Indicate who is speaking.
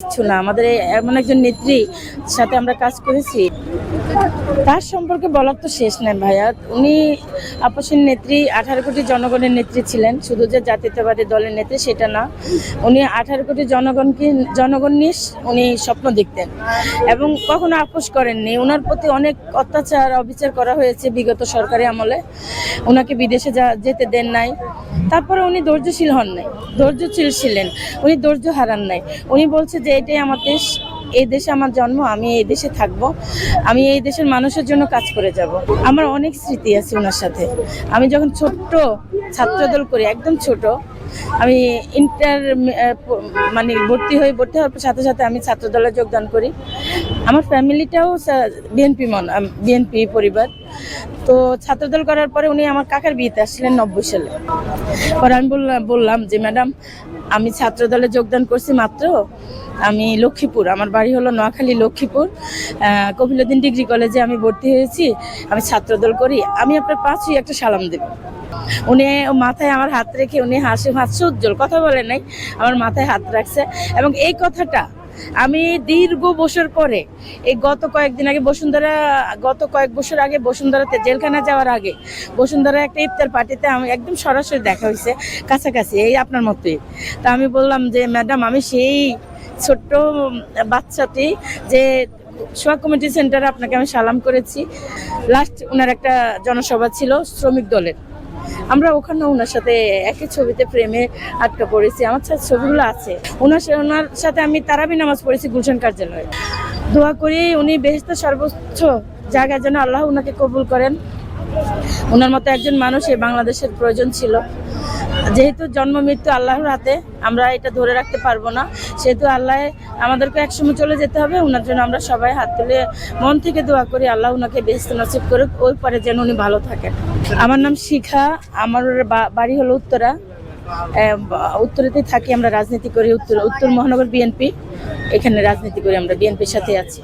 Speaker 1: কিছু না, আমাদের এমন একজন নেত্রী সাথে আমরা কাজ করেছি, তার সম্পর্কে বলার তো শেষ নাই ভাইয়া। উনি আপসীন নেত্রী, 18 কোটি জনগণের নেত্রী ছিলেন। শুধু যে জাতীয়তাবাদী দলের নেত্রী সেটা না, উনি 18 কোটি জনগণ নিয়ে উনি স্বপ্ন দেখতেন এবং কখনো আপোষ করেননি। ওনার প্রতি অনেক অত্যাচার অবিচার করা হয়েছে বিগত সরকারি আমলে। ওনাকে বিদেশে যেতে দেন নাই, তারপরে উনি ধৈর্যশীল হন নাই, ধৈর্যশীল ছিলেন, উনি ধৈর্য হারান নাই। উনি বলছে যে এটাই আমার দেশ, এই দেশে আমার জন্ম, আমি এই দেশে থাকবো, আমি এই দেশের মানুষের জন্য কাজ করে যাব। আমার অনেক স্মৃতি আছে ওনার সাথে। আমি যখন ছোট্ট ছাত্রদল করি, একদম ছোট, আমি ইন্টার মানে ভর্তি হওয়ার সাথে সাথে আমি ছাত্রদলে যোগদান করি। আমার ফ্যামিলিটাও বিএনপি পরিবার। তো ছাত্রদল করার পরে উনি আমার কাকার বিয়েতে আসছিলেন 90 সালে। পরে আমি বললাম যে ম্যাডাম, আমি ছাত্রদলে যোগদান করছি মাত্র, আমি লক্ষ্মীপুর, আমার বাড়ি হলো নোয়াখালী লক্ষ্মীপুর, কপিলউদ্দিন ডিগ্রি কলেজে আমি ভর্তি হয়েছি, আমি ছাত্রদল করি, আমি আপনার পাঁচই একটা সালাম দেব। উনি মাথায় আমার হাত রেখে উনি হাসি উজ্জ্বল, কথা বলে নাই, আমার মাথায় হাত রাখছে। এবং এই কথাটা আমি দীর্ঘ বছর পরে, এই গত কয়েক বছর আগে বসুন্ধরাতে জেলখানা যাওয়ার আগে বসুন্ধরা একটা ইফতার পার্টিতে আমি একদম সরাসরি দেখা হয়েছে, কাছাকাছি, এই আপনার মতোই। তা আমি বললাম যে ম্যাডাম, আমি সেই ছোট্ট বাচ্চাটি যে সোহাগ কমিউনিটি সেন্টারে আপনাকে আমি সালাম করেছি। লাস্ট ওনার একটা জনসভা ছিল শ্রমিক দলের, আমরা ওখানে ওনার সাথে একই ছবিতে প্রেমে আটকা পড়েছি। আমার সাথে ছবিগুলো আছে। ওনার সাথে আমি তারাবি নামাজ পড়েছি গুলশান কার্যালয়ে। দোয়া করি উনি বেহেশতের সর্বোচ্চ জায়গায় যেন আল্লাহ ওনাকে কবুল করেন। ওনার মতো একজন মানুষ এই বাংলাদেশের প্রয়োজন ছিল। যেহেতু জন্ম মৃত্যু আল্লাহর হাতে, আমরা এটা ধরে রাখতে পারবো না, সেহেতু আল্লাহ আমাদেরকে একসময় চলে যেতে হবে। ওনার জন্য আমরা সবাই হাত তুলে মন থেকে দোয়া করি আল্লাহ ওনাকে বেহেশত নসিব করুক, ওই পরে যেন উনি ভালো থাকেন। আমার নাম শিখা, আমার বাড়ি হলো উত্তরেতেই থাকি, আমরা রাজনীতি করি, উত্তর মহানগর বিএনপি, এখানে রাজনীতি করি, আমরা বিএনপির সাথে আছি।